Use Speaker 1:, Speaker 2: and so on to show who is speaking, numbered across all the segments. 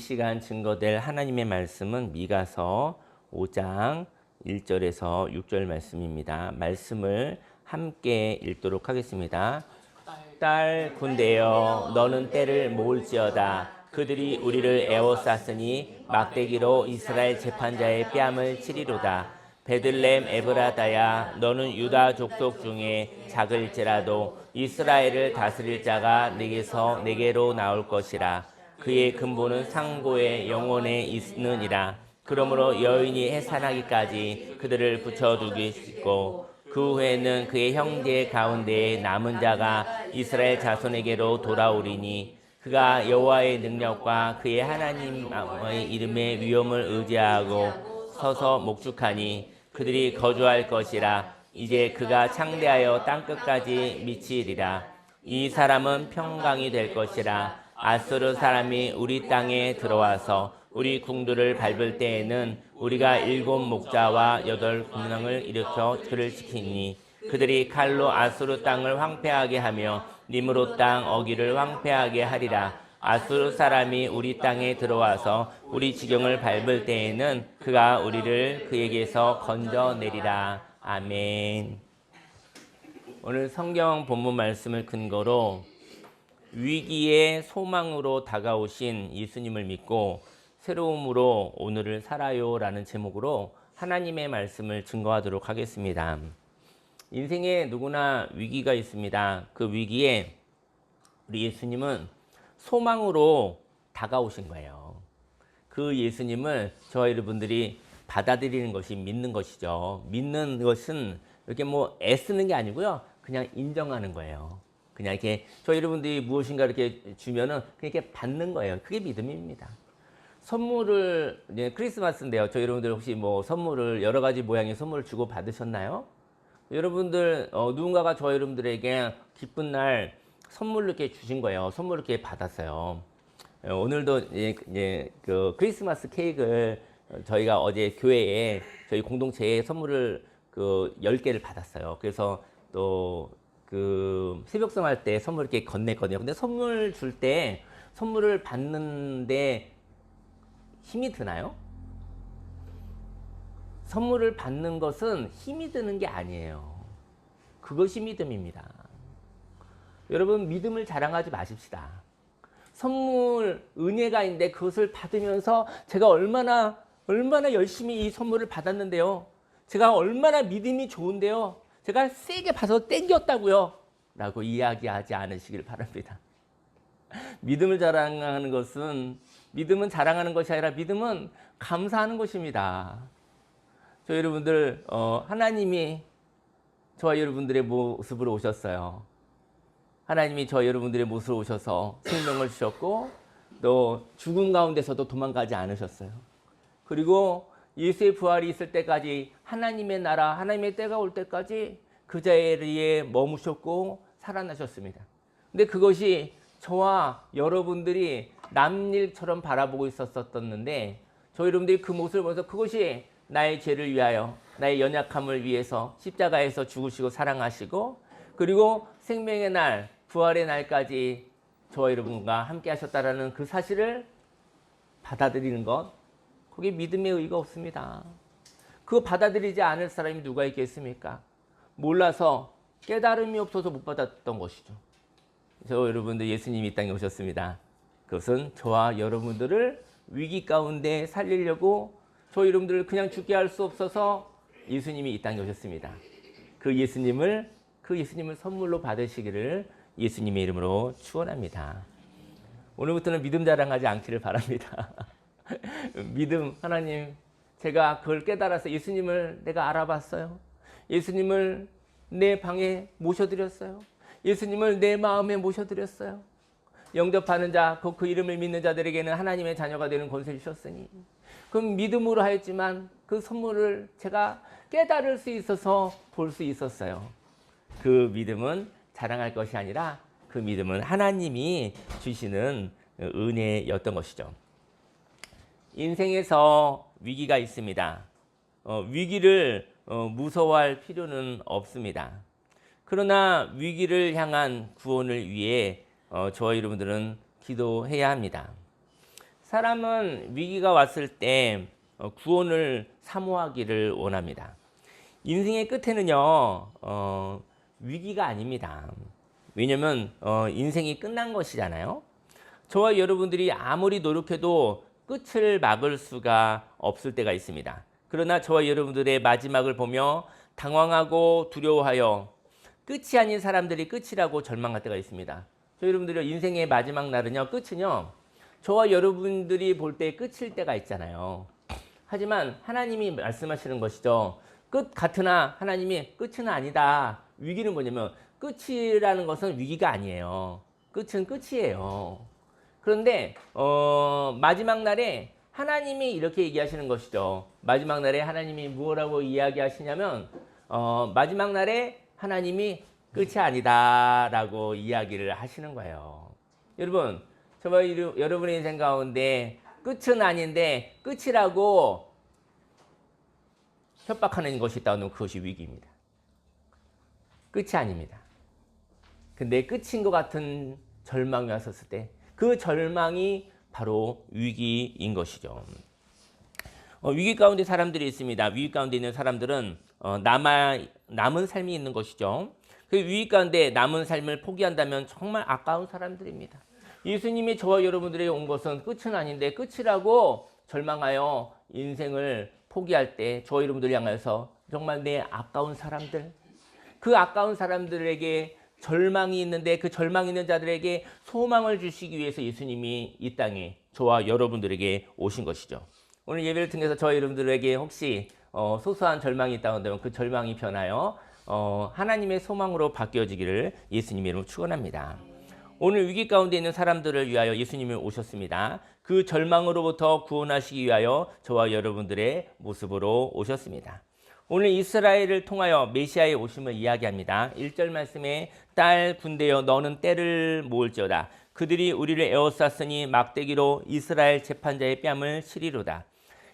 Speaker 1: 시간 증거될 하나님의 말씀은 미가서 5장 1절에서 6절 말씀입니다. 말씀을 함께 읽도록 하겠습니다. 딸 군대여 너는 때를 모을지어다. 그들이 우리를 에워쌌으니 막대기로 이스라엘 재판자의 뺨을 치리로다. 베들렘 에브라다야 너는 유다 족속 중에 작을지라도 이스라엘을 다스릴 자가 내게서 내게로 나올 것이라. 그의 근본은 상고의 영혼에 있느니라. 그러므로 여인이 해산하기까지 그들을 붙여두겠고 그 후에는 그의 형제 가운데 남은 자가 이스라엘 자손에게로 돌아오리니 그가 여호와의 능력과 그의 하나님의 이름의 위엄을 의지하고 서서 목축하니 그들이 거주할 것이라. 이제 그가 창대하여 땅끝까지 미치리라. 이 사람은 평강이 될 것이라. 아수르 사람이 우리 땅에 들어와서 우리 궁들을 밟을 때에는 우리가 7 목자와 8 군왕을 일으켜 그를 지키니 그들이 칼로 아수르 땅을 황폐하게 하며 니므롯 땅 어기를 황폐하게 하리라. 아수르 사람이 우리 땅에 들어와서 우리 지경을 밟을 때에는 그가 우리를 그에게서 건져내리라. 아멘. 오늘 성경 본문 말씀을 근거로 위기의 소망으로 다가오신 예수님을 믿고 새로움으로 오늘을 살아요 라는 제목으로 하나님의 말씀을 증거하도록 하겠습니다. 인생에 누구나 위기가 있습니다. 그 위기에 우리 예수님은 소망으로 다가오신 거예요. 그 예수님을 저와 여러분들이 받아들이는 것이 믿는 것이죠. 믿는 것은 이렇게 뭐 애쓰는 게 아니고요. 그냥 인정하는 거예요. 그냥 이렇게 저희 여러분들이 무엇인가 이렇게 주면은 그냥 이렇게 받는 거예요. 그게 믿음입니다. 선물을 이제 크리스마스인데요. 저희 여러분들 혹시 뭐 선물을 여러 가지 모양의 선물을 주고 받으셨나요? 여러분들 누군가가 저희 여러분들에게 기쁜 날 선물을 이렇게 주신 거예요. 선물을 이렇게 받았어요. 오늘도 그 크리스마스 케이크를 저희가 어제 교회에 저희 공동체에 선물을 그 10개를 받았어요. 그래서 또 그 새벽성 할 때 선물 이렇게 건넸거든요. 근데 선물 줄 때 선물을 받는데 힘이 드나요? 선물을 받는 것은 힘이 드는 게 아니에요. 그것이 믿음입니다. 여러분 믿음을 자랑하지 마십시다. 선물 은혜가 있는데 그것을 받으면서 제가 얼마나 열심히 이 선물을 받았는데요. 제가 얼마나 믿음이 좋은데요. 제가 세게 봐서 땡겼다고요. 라고 이야기하지 않으시길 바랍니다. 믿음을 자랑하는 것은 믿음은 자랑하는 것이 아니라 믿음은 감사하는 것입니다. 저 여러분들 하나님이 저와 여러분들의 모습으로 오셨어요. 하나님이 저 여러분들의 모습으로 오셔서 생명을 주셨고 또 죽음 가운데서도 도망가지 않으셨어요. 그리고 예수의 부활이 있을 때까지 하나님의 나라, 하나님의 때가 올 때까지 그 자리에 머무셨고 살아나셨습니다. 근데 그것이 저와 여러분들이 남일처럼 바라보고 있었었는데 저희 여러분들이 그 모습을 보면서 그것이 나의 죄를 위하여 나의 연약함을 위해서 십자가에서 죽으시고 사랑하시고 그리고 생명의 날 부활의 날까지 저와 여러분과 함께 하셨다라는 그 사실을 받아들이는 것 거기에 믿음의 의의가 없습니다. 그거 받아들이지 않을 사람이 누가 있겠습니까? 몰라서 깨달음이 없어서 못 받았던 것이죠. 저 여러분들 예수님이 이 땅에 오셨습니다. 그것은 저와 여러분들을 위기 가운데 살리려고 저 여러분들을 그냥 죽게 할 수 없어서 예수님이 이 땅에 오셨습니다. 그 예수님을 선물로 받으시기를 예수님의 이름으로 축원합니다. 오늘부터는 믿음 자랑하지 않기를 바랍니다. 믿음 하나님 제가 그걸 깨달아서 예수님을 내가 알아봤어요. 예수님을 내 방에 모셔드렸어요. 예수님을 내 마음에 모셔드렸어요. 영접하는 자, 그 이름을 믿는 자들에게는 하나님의 자녀가 되는 권세를 주셨으니 그럼 믿음으로 하였지만 그 선물을 제가 깨달을 수 있어서 볼 수 있었어요. 그 믿음은 자랑할 것이 아니라 그 믿음은 하나님이 주시는 은혜였던 것이죠. 인생에서 위기가 있습니다. 위기를 무서워할 필요는 없습니다. 그러나 위기를 향한 구원을 위해 저와 여러분들은 기도해야 합니다. 사람은 위기가 왔을 때 구원을 사모하기를 원합니다. 인생의 끝에는요, 위기가 아닙니다. 왜냐면 인생이 끝난 것이잖아요. 저와 여러분들이 아무리 노력해도 끝을 막을 수가 없을 때가 있습니다. 그러나 저와 여러분들의 마지막을 보며 당황하고 두려워하여 끝이 아닌 사람들이 끝이라고 절망할 때가 있습니다. 저희 여러분들이 인생의 마지막 날은요, 끝은요, 저와 여러분들이 볼 때 끝일 때가 있잖아요. 하지만 하나님이 말씀하시는 것이죠. 끝 같으나 하나님이 끝은 아니다. 위기는 뭐냐면 끝이라는 것은 위기가 아니에요. 끝은 끝이에요. 그런데 마지막 날에 하나님이 이렇게 얘기하시는 것이죠. 마지막 날에 하나님이 무엇라고 이야기하시냐면 마지막 날에 하나님이 끝이 아니다라고 이야기를 하시는 거예요. 여러분, 저와 여러분의 인생 가운데 끝은 아닌데 끝이라고 협박하는 것이 있다면 그것이 위기입니다. 끝이 아닙니다. 근데 끝인 것 같은 절망이 왔었을 때 그 절망이 바로 위기인 것이죠. 위기 가운데 사람들이 있습니다. 위기 가운데 있는 사람들은 남은 삶이 있는 것이죠. 그 위기 가운데 남은 삶을 포기한다면 정말 아까운 사람들입니다. 예수님이 저와 여러분들에게 온 것은 끝은 아닌데 끝이라고 절망하여 인생을 포기할 때 저와 여러분들 향해서 정말 내 아까운 사람들, 그 아까운 사람들에게 절망이 있는데 그 절망 있는 자들에게 소망을 주시기 위해서 예수님이 이 땅에 저와 여러분들에게 오신 것이죠. 오늘 예배를 통해서 저와 여러분들에게 혹시 소소한 절망이 있다고 한다면 그 절망이 변하여 하나님의 소망으로 바뀌어지기를 예수님의 이름으로 축원합니다. 오늘 위기 가운데 있는 사람들을 위하여 예수님이 오셨습니다. 그 절망으로부터 구원하시기 위하여 저와 여러분들의 모습으로 오셨습니다. 오늘 이스라엘을 통하여 메시아의 오심을 이야기합니다. 1절 말씀에 딸 군대여 너는 때를 모을지어다. 그들이 우리를 에워쌌으니 막대기로 이스라엘 재판자의 뺨을 치리로다.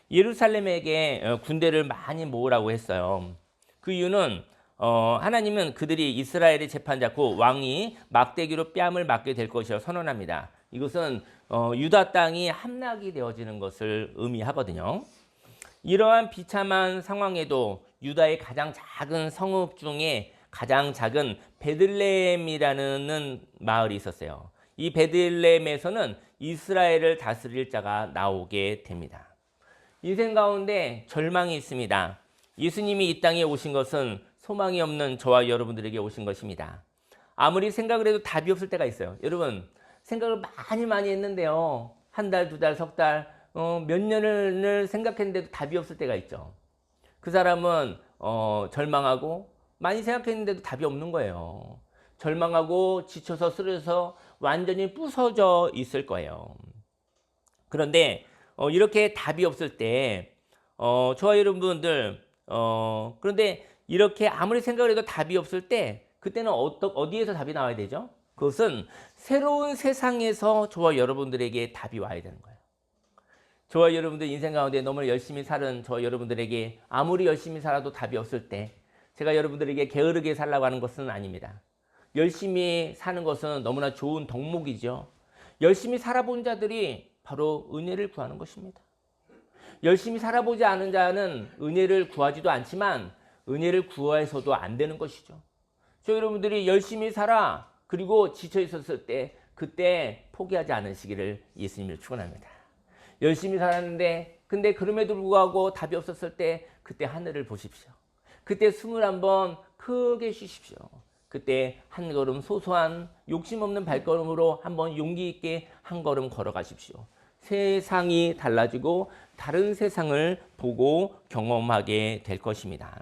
Speaker 1: 예루살렘에게 군대를 많이 모으라고 했어요. 그 이유는 하나님은 그들이 이스라엘의 재판자 그 왕이 막대기로 뺨을 맞게 될 것이라 선언합니다. 이것은 유다 땅이 함락이 되어지는 것을 의미하거든요. 이러한 비참한 상황에도 유다의 가장 작은 성읍 중에 가장 작은 베들레헴이라는 마을이 있었어요. 이 베들레헴에서는 이스라엘을 다스릴 자가 나오게 됩니다. 인생 가운데 절망이 있습니다. 예수님이 이 땅에 오신 것은 소망이 없는 저와 여러분들에게 오신 것입니다. 아무리 생각을 해도 답이 없을 때가 있어요. 여러분, 생각을 많이 했는데요. 한 달, 두 달, 석 달, 몇 년을 생각했는데도 답이 없을 때가 있죠. 그 사람은 절망하고 많이 생각했는데도 답이 없는 거예요. 절망하고 지쳐서 쓰러져서 완전히 부서져 있을 거예요. 그런데 이렇게 답이 없을 때 저와 여러분들 그런데 이렇게 아무리 생각을 해도 답이 없을 때 그때는 어디에서 답이 나와야 되죠? 그것은 새로운 세상에서 저와 여러분들에게 답이 와야 되는 거예요. 저와 여러분들 인생 가운데 너무 열심히 사는 저와 여러분들에게 아무리 열심히 살아도 답이 없을 때 제가 여러분들에게 게으르게 살라고 하는 것은 아닙니다. 열심히 사는 것은 너무나 좋은 덕목이죠. 열심히 살아본 자들이 바로 은혜를 구하는 것입니다. 열심히 살아보지 않은 자는 은혜를 구하지도 않지만 은혜를 구해서도 안 되는 것이죠. 저 여러분들이 열심히 살아 그리고 지쳐 있었을 때 그때 포기하지 않으시기를 예수님을 축원합니다. 열심히 살았는데 근데 그럼에도 불구하고 답이 없었을 때 그때 하늘을 보십시오. 그때 숨을 한번 크게 쉬십시오. 그때 한 걸음 소소한 욕심 없는 발걸음으로 한번 용기 있게 한 걸음 걸어가십시오. 세상이 달라지고 다른 세상을 보고 경험하게 될 것입니다.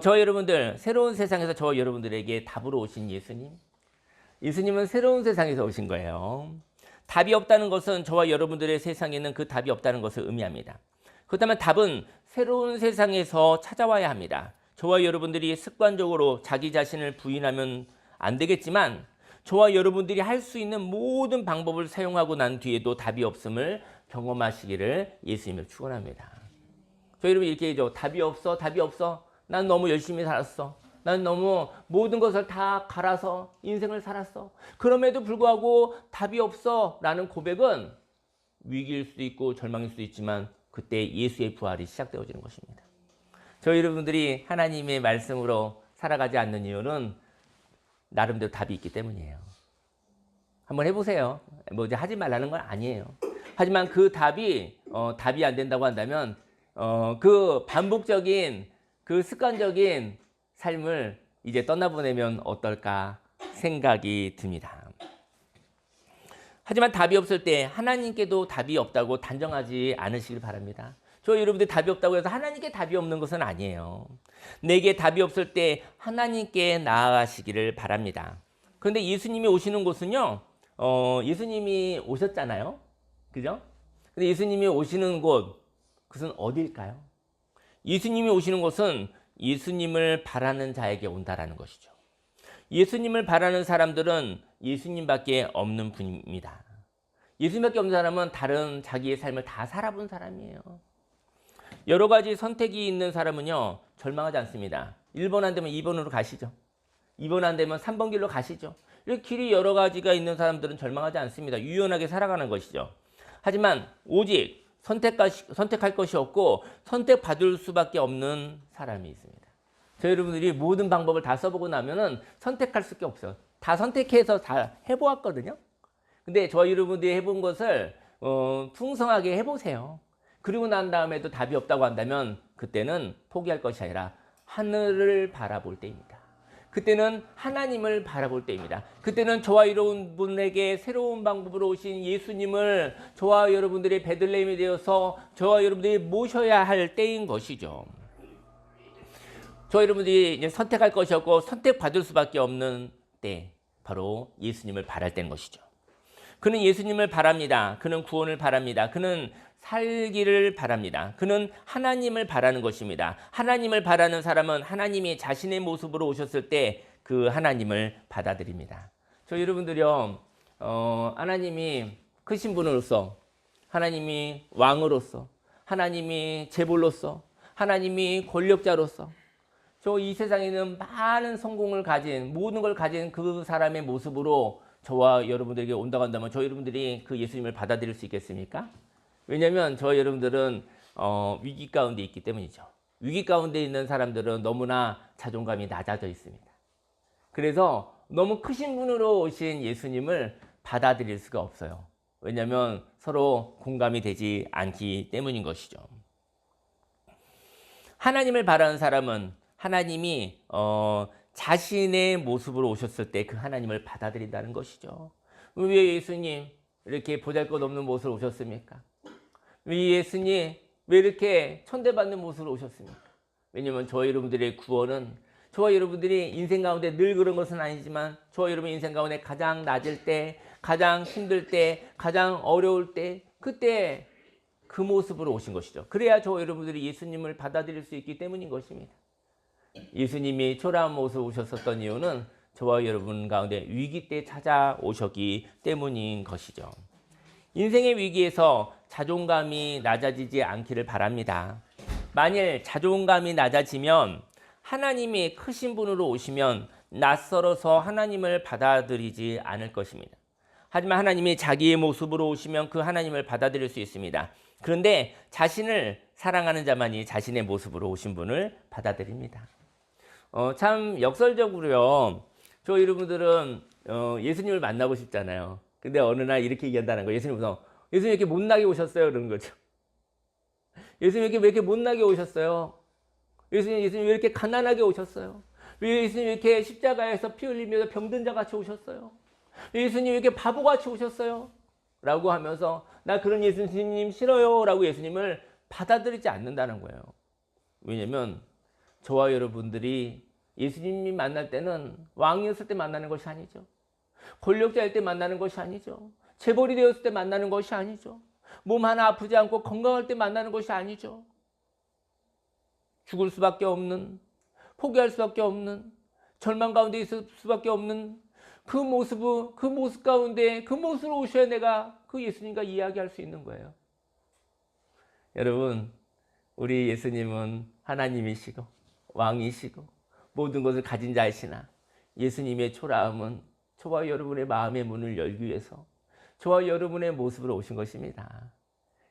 Speaker 1: 저와 여러분들 새로운 세상에서 저와 여러분들에게 답으로 오신 예수님은 새로운 세상에서 오신 거예요. 답이 없다는 것은 저와 여러분들의 세상에는 그 답이 없다는 것을 의미합니다. 그렇다면 답은 새로운 세상에서 찾아와야 합니다. 저와 여러분들이 습관적으로 자기 자신을 부인하면 안 되겠지만 저와 여러분들이 할 수 있는 모든 방법을 사용하고 난 뒤에도 답이 없음을 경험하시기를 예수님을 축원합니다. 저희 여러분 이렇게 얘기하죠. 답이 없어. 난 너무 열심히 살았어. 난 너무 모든 것을 다 갈아서 인생을 살았어. 그럼에도 불구하고 답이 없어 라는 고백은 위기일 수도 있고 절망일 수도 있지만 그때 예수의 부활이 시작되어지는 것입니다. 저희 여러분들이 하나님의 말씀으로 살아가지 않는 이유는 나름대로 답이 있기 때문이에요. 한번 해보세요. 뭐 이제 하지 말라는 건 아니에요. 하지만 그 답이 답이 안 된다고 한다면 그 반복적인 그 습관적인 삶을 이제 떠나보내면 어떨까 생각이 듭니다. 하지만 답이 없을 때 하나님께도 답이 없다고 단정하지 않으시길 바랍니다. 저 여러분들 답이 없다고 해서 하나님께 답이 없는 것은 아니에요. 내게 답이 없을 때 하나님께 나아가시기를 바랍니다. 그런데 예수님이 오시는 곳은요, 예수님이 오셨잖아요. 그죠? 근데 예수님이 오시는 곳, 그것은 어디일까요? 예수님이 오시는 곳은 예수님을 바라는 자에게 온다라는 것이죠. 예수님을 바라는 사람들은 예수님밖에 없는 분입니다. 예수님밖에 없는 사람은 다른 자기의 삶을 다 살아본 사람이에요. 여러 가지 선택이 있는 사람은요, 절망하지 않습니다. 1번 안 되면 2번으로 가시죠. 2번 안 되면 3번 길로 가시죠. 이렇게 길이 여러 가지가 있는 사람들은 절망하지 않습니다. 유연하게 살아가는 것이죠. 하지만 오직 선택할 것이 없고 선택받을 수밖에 없는 사람이 있습니다. 저희 여러분들이 모든 방법을 다 써보고 나면은 선택할 수밖에 없어요. 다 선택해서 다 해보았거든요. 근데 저희 여러분들이 해본 것을 풍성하게 해보세요. 그리고 난 다음에도 답이 없다고 한다면 그때는 포기할 것이 아니라 하늘을 바라볼 때입니다. 그때는 하나님을 바라볼 때입니다. 그때는 저와 여러분에게 새로운 방법으로 오신 예수님을 저와 여러분들의 베들레헴이 되어서 저와 여러분들이 모셔야 할 때인 것이죠. 저와 여러분들이 이제 선택할 것이 없고 선택받을 수밖에 없는 때, 바로 예수님을 바랄 때인 것이죠. 그는 예수님을 바랍니다. 그는 구원을 바랍니다. 그는 살기를 바랍니다. 그는 하나님을 바라는 것입니다. 하나님을 바라는 사람은 하나님이 자신의 모습으로 오셨을 때 그 하나님을 받아들입니다. 저 여러분들이요, 하나님이 크신 분으로서, 하나님이 왕으로서, 하나님이 재벌로서, 하나님이 권력자로서, 저 이 세상에 있는 많은 성공을 가진, 모든 걸 가진 그 사람의 모습으로 저와 여러분들에게 온다고 한다면 저 여러분들이 그 예수님을 받아들일 수 있겠습니까? 왜냐하면 저 여러분들은 위기 가운데 있기 때문이죠. 위기 가운데 있는 사람들은 너무나 자존감이 낮아져 있습니다. 그래서 너무 크신 분으로 오신 예수님을 받아들일 수가 없어요. 왜냐하면 서로 공감이 되지 않기 때문인 것이죠. 하나님을 바라는 사람은 하나님이 자신의 모습으로 오셨을 때 그 하나님을 받아들인다는 것이죠. 왜 예수님 이렇게 보잘것없는 모습으로 오셨습니까? 왜 예수님 왜 이렇게 천대받는 모습으로 오셨습니까? 왜냐하면 저희 여러분들의 구원은 저와 여러분들이 인생 가운데 늘 그런 것은 아니지만 저와 여러분 인생 가운데 가장 낮을 때, 가장 힘들 때, 가장 어려울 때, 그때 그 모습으로 오신 것이죠. 그래야 저와 여러분들이 예수님을 받아들일 수 있기 때문인 것입니다. 예수님이 초라한 모습으로 오셨었던 이유는 저와 여러분 가운데 위기 때 찾아오셨기 때문인 것이죠. 인생의 위기에서 자존감이 낮아지지 않기를 바랍니다. 만일 자존감이 낮아지면 하나님이 크신 분으로 오시면 낯설어서 하나님을 받아들이지 않을 것입니다. 하지만 하나님이 자기의 모습으로 오시면 그 하나님을 받아들일 수 있습니다. 그런데 자신을 사랑하는 자만이 자신의 모습으로 오신 분을 받아들입니다. 참 역설적으로요. 저 여러분들은 예수님을 만나고 싶잖아요. 근데 어느 날 이렇게 얘기한다는 거예요. 예수님 왜 이렇게 못나게 오셨어요? 그러는 거죠. 예수님 왜 이렇게 못나게 오셨어요? 예수님 왜 이렇게 가난하게 오셨어요? 왜 예수님 왜 이렇게 십자가에서 피 흘리면서 병든 자 같이 오셨어요? 왜 예수님 왜 이렇게 바보같이 오셨어요? 라고 하면서 나 그런 예수님 싫어요 라고 예수님을 받아들이지 않는다는 거예요. 왜냐면 저와 여러분들이 예수님이 만날 때는 왕이었을 때 만나는 것이 아니죠. 권력자일 때 만나는 것이 아니죠. 재벌이 되었을 때 만나는 것이 아니죠. 몸 하나 아프지 않고 건강할 때 만나는 것이 아니죠. 죽을 수밖에 없는, 포기할 수밖에 없는, 절망 가운데 있을 수밖에 없는 그 모습 가운데 그 모습으로 오셔야 내가 그 예수님과 이야기할 수 있는 거예요. 여러분, 우리 예수님은 하나님이시고 왕이시고 모든 것을 가진 자이시나 예수님의 초라함은 저와 여러분의 마음의 문을 열기 위해서 저와 여러분의 모습으로 오신 것입니다.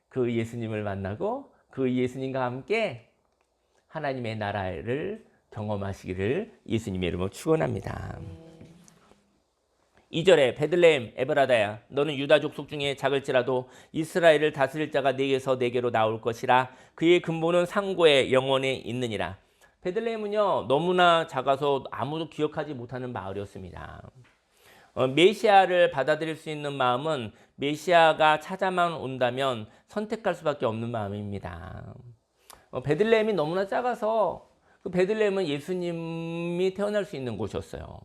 Speaker 1: 그 예수님을 만나고 그 예수님과 함께 하나님의 나라를 경험하시기를 예수님의 이름으로 축원합니다. 2절에 베들레헴 에브라다야 너는 유다 족속 중에 작을지라도 이스라엘을 다스릴 자가 네게서 네게로 나올 것이라. 그의 근본은 상고의 영원에 있느니라. 베들레헴은요 너무나 작아서 아무도 기억하지 못하는 마을이었습니다. 메시아를 받아들일 수 있는 마음은 메시아가 찾아만 온다면 선택할 수밖에 없는 마음입니다. 베들레헴이 너무나 작아서 그 베들레헴은 예수님이 태어날 수 있는 곳이었어요.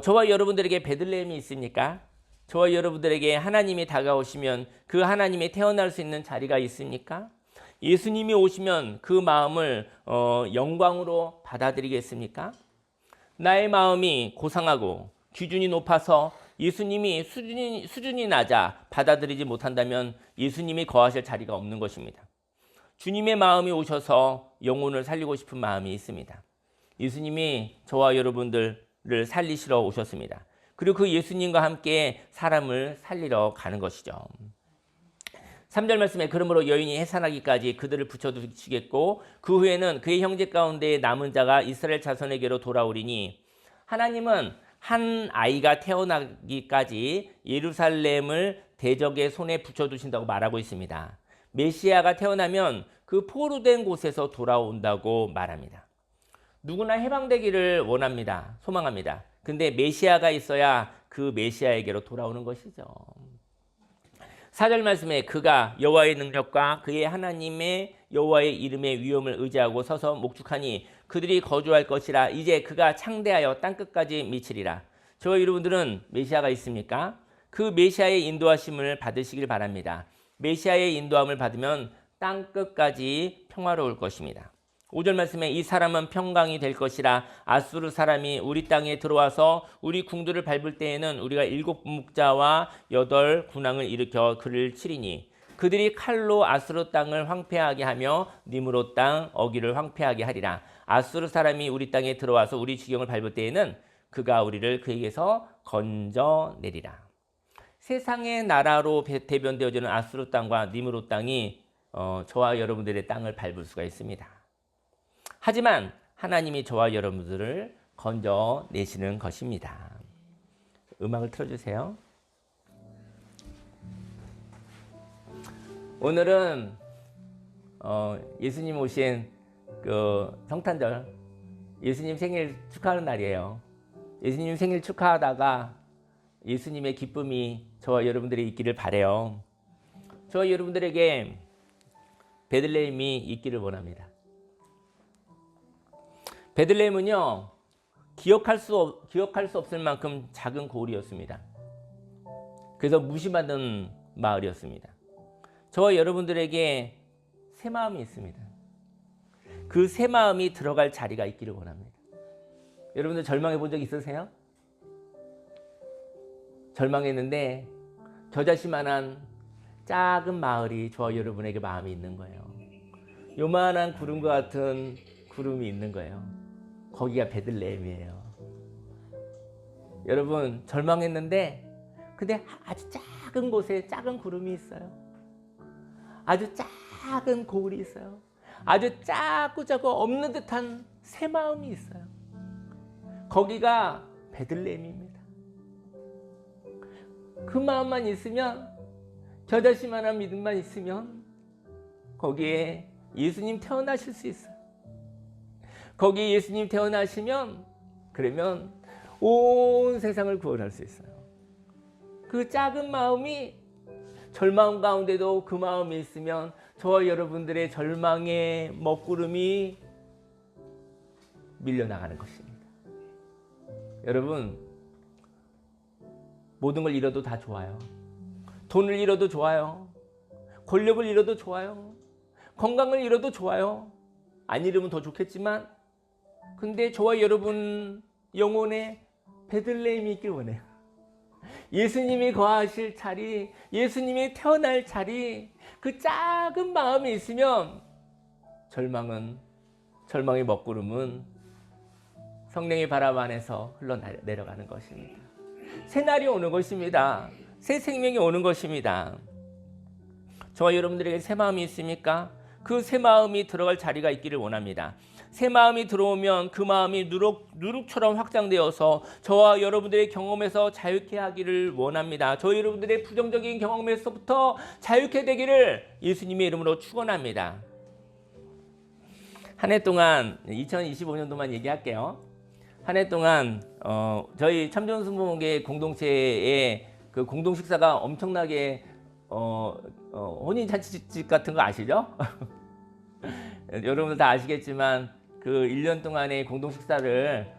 Speaker 1: 저와 여러분들에게 베들레헴이 있습니까? 저와 여러분들에게 하나님이 다가오시면 그 하나님이 태어날 수 있는 자리가 있습니까? 예수님이 오시면 그 마음을 영광으로 받아들이겠습니까? 나의 마음이 고상하고 기준이 높아서 예수님이 수준이 낮아 받아들이지 못한다면 예수님이 거하실 자리가 없는 것입니다. 주님의 마음이 오셔서 영혼을 살리고 싶은 마음이 있습니다. 예수님이 저와 여러분들을 살리시러 오셨습니다. 그리고 그 예수님과 함께 사람을 살리러 가는 것이죠. 3절 말씀에 그러므로 여인이 해산하기까지 그들을 붙여두시겠고 그 후에는 그의 형제 가운데 남은 자가 이스라엘 자손에게로 돌아오리니 하나님은 한 아이가 태어나기까지 예루살렘을 대적의 손에 붙여두신다고 말하고 있습니다. 메시아가 태어나면 그 포로된 곳에서 돌아온다고 말합니다. 누구나 해방되기를 원합니다. 소망합니다. 근데 메시아가 있어야 그 메시아에게로 돌아오는 것이죠. 4절 말씀에 그가 여호와의 능력과 그의 하나님의 여호와의 이름의 위엄을 의지하고 서서 목축하니 그들이 거주할 것이라. 이제 그가 창대하여 땅끝까지 미치리라. 저와 여러분들은 메시아가 있습니까? 그 메시아의 인도하심을 받으시길 바랍니다. 메시아의 인도함을 받으면 땅끝까지 평화로울 것입니다. 5절 말씀에 이 사람은 평강이 될 것이라. 아수르 사람이 우리 땅에 들어와서 우리 궁들을 밟을 때에는 우리가 7 목자와 8 군왕을 일으켜 그를 치리니 그들이 칼로 아수르 땅을 황폐하게 하며 니므롯 땅 어기를 황폐하게 하리라. 아수르 사람이 우리 땅에 들어와서 우리 지경을 밟을 때에는 그가 우리를 그에게서 건져내리라. 세상의 나라로 대변되어지는 아수르 땅과 니므롯 땅이 저와 여러분들의 땅을 밟을 수가 있습니다. 하지만 하나님이 저와 여러분들을 건져내시는 것입니다. 음악을 틀어주세요. 오늘은 예수님 오신 그 성탄절, 예수님 생일 축하하는 날이에요. 예수님 생일 축하하다가 예수님의 기쁨이 저와 여러분들이 있기를 바라요. 저와 여러분들에게 베들레헴이 있기를 원합니다. 베들레헴은요 기억할 수 없을 만큼 작은 고을이었습니다. 그래서 무시받는 마을이었습니다. 저와 여러분들에게 새 마음이 있습니다. 그 새 마음이 들어갈 자리가 있기를 원합니다. 여러분들 절망해 본 적 있으세요? 절망했는데 겨자씨만한 작은 마을이 저와 여러분에게 마음이 있는 거예요. 요만한 구름과 같은 구름이 있는 거예요. 거기가 베들레헴이에요. 여러분 절망했는데 근데 아주 작은 곳에 작은 구름이 있어요. 아주 작은 고을이 있어요. 아주 작고 없는 듯한 새 마음이 있어요. 거기가 베들레헴입니다. 그 마음만 있으면 겨자씨만한 믿음만 있으면 거기에 예수님 태어나실 수 있어요. 거기에 예수님 태어나시면 그러면 온 세상을 구원할 수 있어요. 그 작은 마음이 절망 가운데도 그 마음이 있으면 저와 여러분들의 절망의 먹구름이 밀려나가는 것입니다. 여러분 모든 걸 잃어도 다 좋아요. 돈을 잃어도 좋아요. 권력을 잃어도 좋아요. 건강을 잃어도 좋아요. 안 잃으면 더 좋겠지만 근데 저와 여러분 영혼에 베들레헴이 있길 원해요. 예수님이 거하실 자리, 예수님이 태어날 자리, 그 작은 마음이 있으면 절망의 먹구름은 성령의 바람 안에서 흘러내려가는 것입니다. 새 날이 오는 것입니다. 새 생명이 오는 것입니다. 저와 여러분들에게 새 마음이 있습니까? 그 새 마음이 들어갈 자리가 있기를 원합니다. 새 마음이 들어오면 그 마음이 누룩처럼 확장되어서 저와 여러분들의 경험에서 자유케 하기를 원합니다. 저와 여러분들의 부정적인 경험에서부터 자유케 되기를 예수님의 이름으로 축원합니다. 한 해 동안 2025년도만 얘기할게요. 한 해 동안 저희 참전순복음회 공동체의 그 공동 식사가 엄청나게 혼인잔치집 같은 거 아시죠? 여러분들 다 아시겠지만 그 1년 동안의 공동 식사를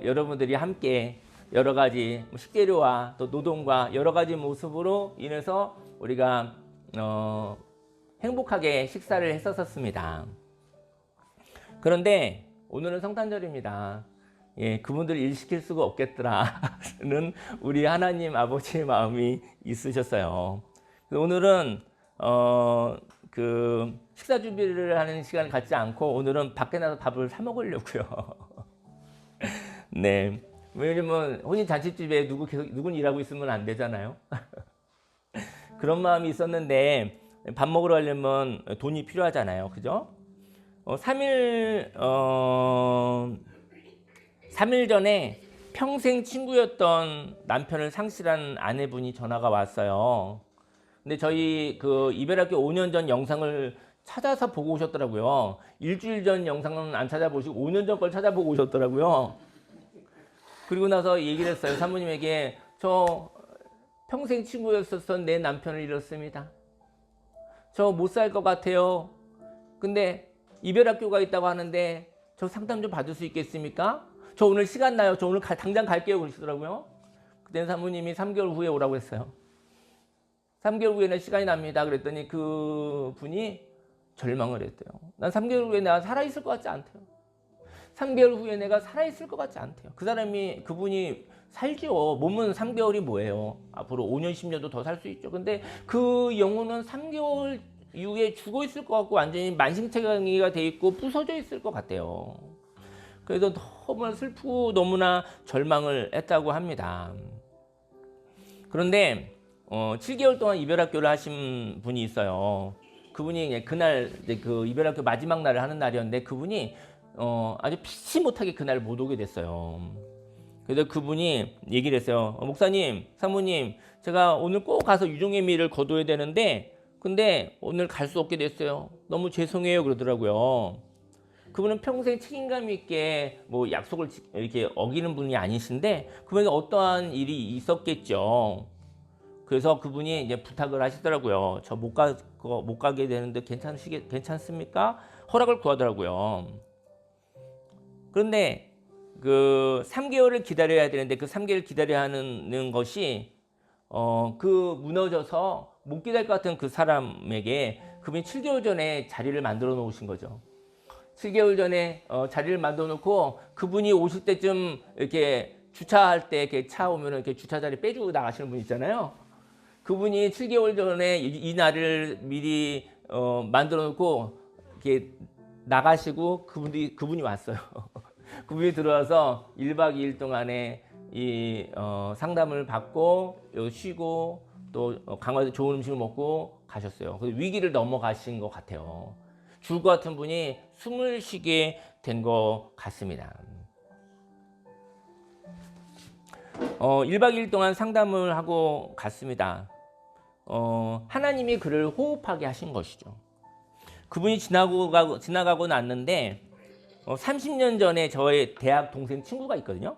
Speaker 1: 여러분들이 함께 여러 가지 식재료와 또 노동과 여러 가지 모습으로 인해서 우리가 행복하게 식사를 했었습니다. 그런데 오늘은 성탄절입니다. 예, 그분들 일 시킬 수가 없겠더라는 우리 하나님 아버지의 마음이 있으셨어요. 오늘은 그 식사 준비를 하는 시간을 갖지 않고 오늘은 밖에 나서 밥을 사 먹으려고요. 네, 왜냐면 혼인 잔치집에 누군 일하고 있으면 안 되잖아요. 그런 마음이 있었는데 밥 먹으러 가려면 돈이 필요하잖아요, 그죠? 3일 전에 평생 친구였던 남편을 상실한 아내분이 전화가 왔어요. 근데 저희 그 이별학교 5년 전 영상을 찾아서 보고 오셨더라고요. 일주일 전 영상은 안 찾아보시고 5년 전 걸 찾아보고 오셨더라고요. 그리고 나서 얘기를 했어요. 사모님에게 저 평생 친구였었던 내 남편을 잃었습니다. 저 못 살 것 같아요. 근데 이별학교가 있다고 하는데 저 상담 좀 받을 수 있겠습니까? 저 오늘 시간 나요. 저 오늘 당장 갈게요. 그러시더라고요. 그때 사모님이 3개월 후에 오라고 했어요. 3개월 후에는 시간이 납니다. 그랬더니 그 분이 절망을 했대요. 난 3개월 후에 내가 살아있을 것 같지 않대요. 3개월 후에 내가 살아있을 것 같지 않대요. 그분이 살죠. 몸은 3개월이 뭐예요? 앞으로 5년, 10년도 더 살 수 있죠. 근데 그 영혼은 3개월 이후에 죽어 있을 것 같고 완전히 만신창이가 돼 있고 부서져 있을 것 같대요. 그래서 너무나 슬프고 너무나 절망을 했다고 합니다. 그런데 7개월 동안 이별학교를 하신 분이 있어요. 그분이 그날 그 이별학교 마지막 날을 하는 날이었는데 그분이 아주 피치 못하게 그날 못 오게 됐어요. 그래서 그분이 얘기를 했어요. 목사님, 사모님, 제가 오늘 꼭 가서 유종의 미를 거둬야 되는데 근데 오늘 갈 수 없게 됐어요. 너무 죄송해요 그러더라고요. 그분은 평생 책임감 있게 뭐 약속을 이렇게 어기는 분이 아니신데 그분에게 어떠한 일이 있었겠죠. 그래서 그분이 이제 부탁을 하시더라고요. 저 못 가게 되는데 괜찮습니까? 허락을 구하더라고요. 그런데 그 3개월을 기다려야 되는데 그 3개월 기다려야 하는 것이 그 무너져서 못 기다릴 것 같은 그 사람에게 그분이 7개월 전에 자리를 만들어 놓으신 거죠. 7개월 전에 자리를 만들어 놓고 그분이 오실 때쯤 이렇게 주차할 때 이렇게 차 오면 이렇게 주차 자리 빼주고 나가시는 분 있잖아요. 그분이 7개월 전에 이 날을 미리 만들어 놓고 이렇게 나가시고 그분이 왔어요. 그분이 들어와서 1박 2일 동안에 이 상담을 받고 쉬고 또 강화도 좋은 음식을 먹고 가셨어요. 그래서 위기를 넘어가신 것 같아요. 죽을 것 같은 분이 숨을 쉬게 된 것 같습니다. 1박 2일 동안 상담을 하고 갔습니다. 하나님이 그를 호흡하게 하신 것이죠. 그분이 지나가고 났는데 30년 전에 저의 대학 동생 친구가 있거든요.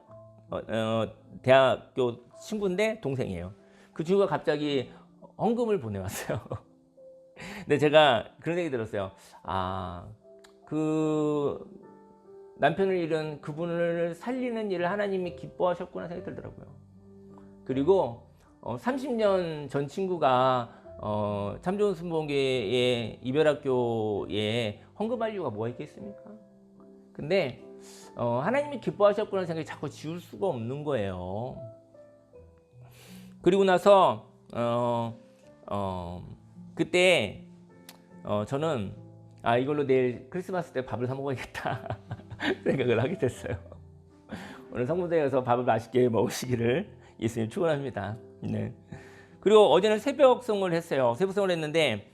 Speaker 1: 대학교 친구인데 동생이에요. 그 친구가 갑자기 헌금을 보내왔어요. 근데 제가 그런 얘기 들었어요. 그 남편을 잃은 그분을 살리는 일을 하나님이 기뻐하셨구나 생각이 들더라고요. 그리고 30년 전 친구가 참 좋은 순복음교회의 이별학교에 헌금할 이유가 뭐가 있겠습니까? 근데 하나님이 기뻐하셨구나 생각이 자꾸 지울 수가 없는 거예요. 그리고 나서 그때 저는 이걸로 내일 크리스마스 때 밥을 사 먹어야겠다 생각을 하게 됐어요. 오늘 성무대에서 밥을 맛있게 먹으시기를 예수님 축원합니다. 네. 그리고 어제는 새벽송을 했어요. 새벽송을 했는데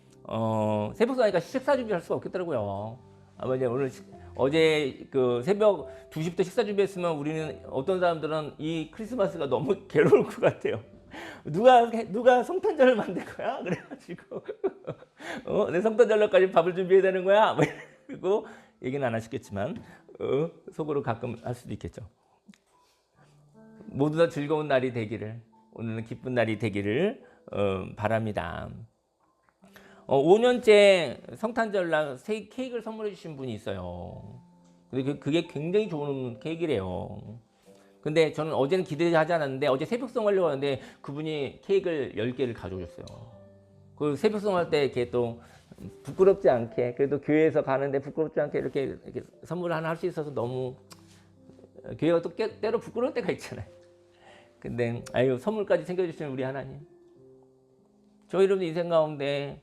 Speaker 1: 새벽송 하니까 식사 준비할 수가 없겠더라고요. 아마 이제 어제 그 새벽 2시부터 식사 준비했으면 우리는 어떤 사람들은 이 크리스마스가 너무 괴로울 것 같아요. 누가 성탄절을 만들 거야? 그래가지고 내 성탄절날까지 밥을 준비해야 되는 거야? 뭐 그리고 얘기는 안 하시겠지만 속으로 가끔 할 수도 있겠죠. 모두 다 즐거운 날이 되기를, 오늘은 기쁜 날이 되기를 바랍니다. 5년째 성탄절날 케이크를 선물해 주신 분이 있어요. 근데 그게 굉장히 좋은 케이크래요. 근데 저는 어제는 기대하지 않았는데 어제 새벽송 하려고 하는데 그분이 케이크를 10개를 가져오셨어요. 그 새벽송 할 때 이렇게 또 부끄럽지 않게, 그래도 교회에서 가는데 부끄럽지 않게 이렇게 선물을 하나 할 수 있어서 너무, 교회가 또 때로 부끄러울 때가 있잖아요. 근데 아유, 선물까지 챙겨주시는 우리 하나님, 저희 여러분들 인생 가운데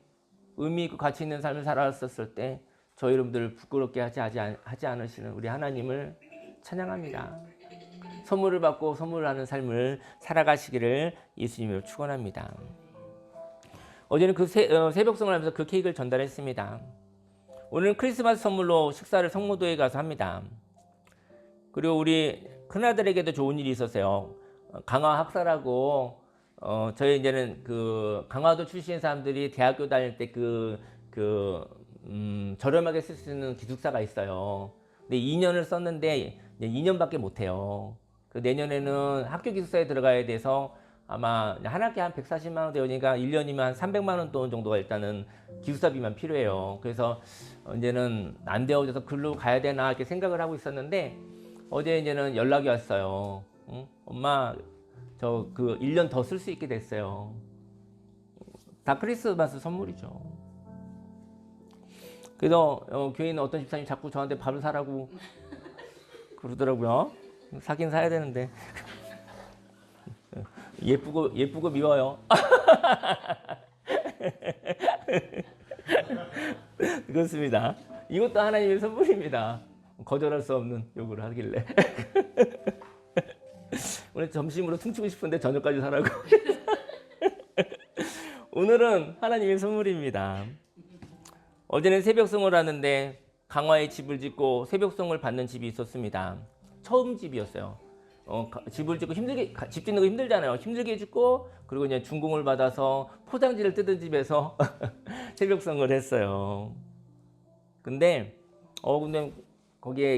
Speaker 1: 의미 있고 가치 있는 삶을 살아왔었을 때 저희 여러분들을 부끄럽게 하지 않으시는 우리 하나님을 찬양합니다. 선물을 받고 선물을 하는 삶을 살아가시기를 예수님으로 축원합니다. 어제는 그 새벽송을 하면서 그 케이크를 전달했습니다. 오늘은 크리스마스 선물로 식사를 성모도에 가서 합니다. 그리고 우리 큰아들에게도 좋은 일이 있었어요. 강화 학사라고 저희 이제는 그 강화도 출신 사람들이 대학교 다닐 때 저렴하게 쓸 수 있는 기숙사가 있어요. 근데 2년을 썼는데 2년밖에 못 해요. 그 내년에는 학교 기숙사에 들어가야 돼서 아마 한 학기에 한 140만 원 되니까 1년이면 한 300만 원 돈 정도가 일단은 기숙사비만 필요해요. 그래서 이제는 안 되어져서 글로 가야 되나 이렇게 생각을 하고 있었는데 어제 이제는 연락이 왔어요. 응? 엄마, 저 그 1년 더 쓸 수 있게 됐어요. 다 크리스마스 선물이죠. 그래서 교회 있는 어떤 집사님이 자꾸 저한테 밥을 사라고 그러더라고요. 사긴 사야 되는데 예쁘고 미워요. 그렇습니다. 이것도 하나님의 선물입니다. 거절할 수 없는 요구를 하길래 오늘 점심으로 퉁치고 싶은데 저녁까지 사라고. 오늘은 하나님의 선물입니다. 어제는 새벽송을 하는데 강화에 집을 짓고 새벽송을 받는 집이 있었습니다. 처음 집이었어요. 집을 짓고 집 짓는 거 힘들잖아요. 힘들게 짓고 그리고 이제 준공을 받아서 포장지를 뜯은 집에서 새벽송을 했어요. 근데 거기에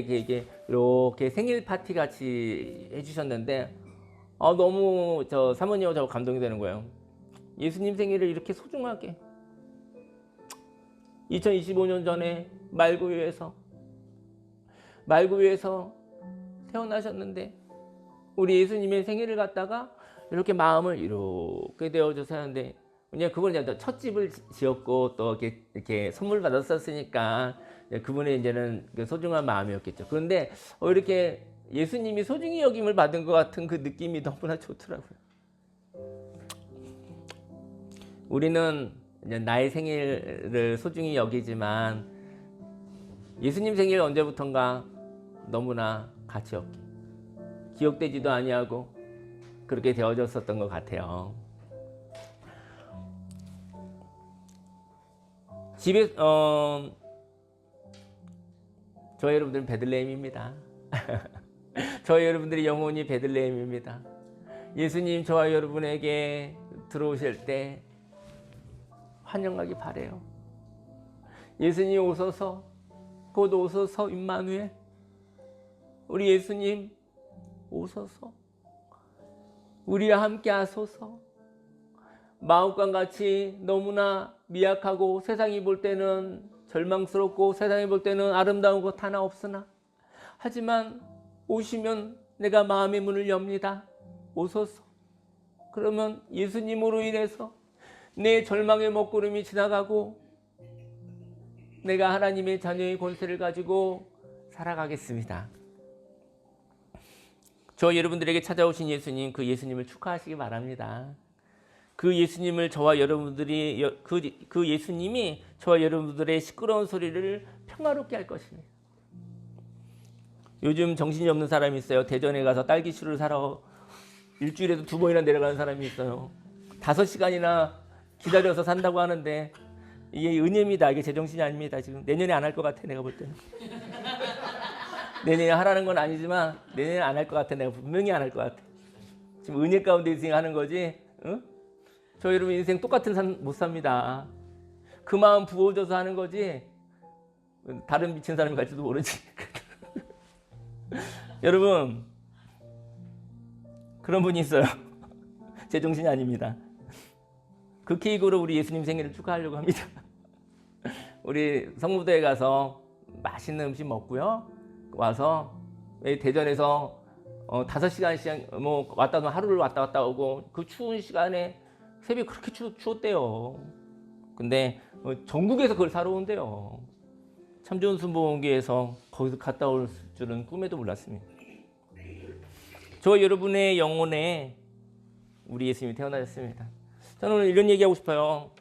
Speaker 1: 이렇게 생일 파티 같이 해주셨는데 너무 저 사모님하고 저 감동이 되는 거예요. 예수님 생일을 이렇게 소중하게 2025년 전에 말구유에서 태어나셨는데 우리 예수님의 생일을 갖다가 이렇게 마음을 이렇게 되어줘서 하는데 그냥 그분은 이제 첫 집을 지었고 또 이렇게 선물 받았었으니까 그분의 이제는 소중한 마음이었겠죠. 그런데 이렇게 예수님이 소중히 여김을 받은 것 같은 그 느낌이 너무나 좋더라고요. 우리는 이제 나의 생일을 소중히 여기지만 예수님 생일 언제부턴가 너무나 가치 없게 기억되지도 아니하고 그렇게 되어졌었던 것 같아요. 집에 저희 여러분들은 베들레헴입니다. 저희 여러분들이 영혼이 베들레헴입니다. 예수님 저와 여러분에게 들어오실 때 환영하기 바래요. 예수님 오소서, 곧 오소서. 임마누엘, 우리 예수님 오소서. 우리와 함께 하소서. 마음과 같이 너무나 미약하고 세상이 볼 때는 절망스럽고 세상이 볼 때는 아름다운 것 하나 없으나 하지만 오시면 내가 마음의 문을 엽니다. 오소서. 그러면 예수님으로 인해서 내 절망의 먹구름이 지나가고 내가 하나님의 자녀의 권세를 가지고 살아가겠습니다. 저 여러분들에게 찾아오신 예수님, 그 예수님을 축하하시기 바랍니다. 그 예수님을 저와 여러분들이 그 예수님이 저와 여러분들의 시끄러운 소리를 평화롭게 할 것입니다. 요즘 정신이 없는 사람이 있어요. 대전에 가서 딸기슈를 사러 일주일에도 2번이나 내려가는 사람이 있어요. 5시간이나 기다려서 산다고 하는데 이게 은혜입니다. 이게 제정신이 아닙니다. 지금 내년에 안 할 것 같아 내가 볼 때는. 내년에 하라는 건 아니지만 내년에 안 할 것 같아. 내가 분명히 안 할 것 같아. 지금 은혜 가운데 인생하는 거지. 응? 저 여러분 인생 똑같은 삶 못 삽니다. 그 마음 부어져서 하는 거지. 다른 미친 사람이 갈지도 모르지. 여러분 그런 분이 있어요. 제정신이 아닙니다. 그 케이크로 우리 예수님 생일을 축하하려고 합니다. 우리 성무대에 가서 맛있는 음식 먹고요. 와서 대전에서 5시간씩 뭐 왔다 하루를 왔다 갔다 오고 그 추운 시간에 새벽 그렇게 추웠대요. 근데 전국에서 그걸 사러 온대요. 참 좋은 순복음교회에서 거기서 갔다 올 줄은 꿈에도 몰랐습니다. 저 여러분의 영혼에 우리 예수님이 태어나셨습니다. 저는 오늘 이런 얘기하고 싶어요.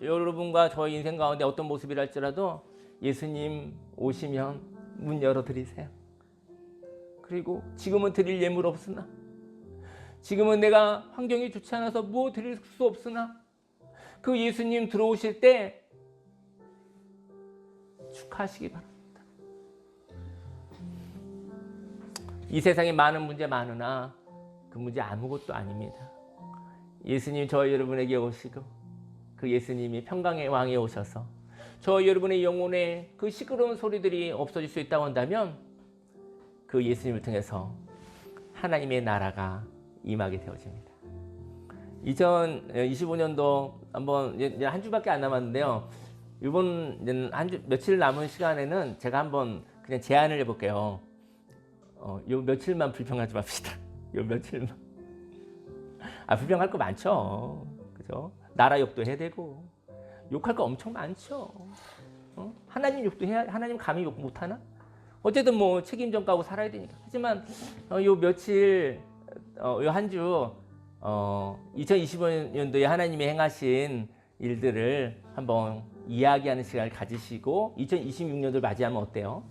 Speaker 1: 여러분과 저의 인생 가운데 어떤 모습이라 할지라도 예수님 오시면 문 열어드리세요. 그리고 지금은 드릴 예물 없으나, 지금은 내가 환경이 좋지 않아서 뭐 드릴 수 없으나 그 예수님 들어오실 때 축하하시기 바랍니다. 이 세상에 많은 문제 많으나 그 문제 아무것도 아닙니다. 예수님 저희 여러분에게 오시고 그 예수님이 평강의 왕에 오셔서 저희 여러분의 영혼에 그 시끄러운 소리들이 없어질 수 있다고 한다면 그 예수님을 통해서 하나님의 나라가 임하게 되어집니다. 2025년도 한번 이제 한 주밖에 안 남았는데요. 이번 한 주 며칠 남은 시간에는 제가 한번 그냥 제안을 해볼게요. 요 며칠만 불평하지 맙시다. 요 며칠만. 불평할 거 많죠. 그죠? 나라 욕도 해야 되고 욕할 거 엄청 많죠. 하나님 욕도 해야, 하나님 감히 욕 못하나? 어쨌든 뭐 책임져 가고 살아야 되니까. 하지만 요 며칠 요 한 주 2025년도에 하나님이 행하신 일들을 한번 이야기하는 시간을 가지시고 2026년도를 맞이하면 어때요?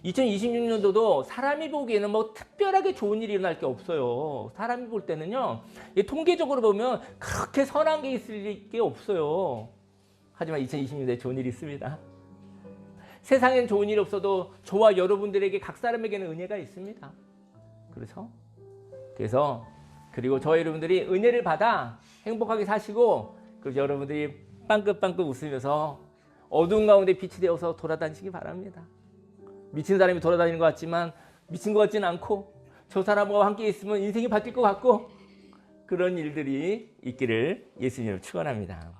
Speaker 1: 2026년도도 사람이 보기에는 뭐 특별하게 좋은 일이 일어날 게 없어요. 사람이 볼 때는요, 통계적으로 보면 그렇게 선한 게 있을 게 없어요. 하지만 2026년도에 좋은 일이 있습니다. 세상엔 좋은 일이 없어도 저와 여러분들에게 각 사람에게는 은혜가 있습니다. 그렇죠? 그래서 그리고 저와 여러분들이 은혜를 받아 행복하게 사시고 그리고 여러분들이 빵긋빵긋 웃으면서 어두운 가운데 빛이 되어서 돌아다니시기 바랍니다. 미친 사람이 돌아다니는 것 같지만 미친 것 같지는 않고 저 사람과 함께 있으면 인생이 바뀔 것 같고 그런 일들이 있기를 예수님을 축원합니다.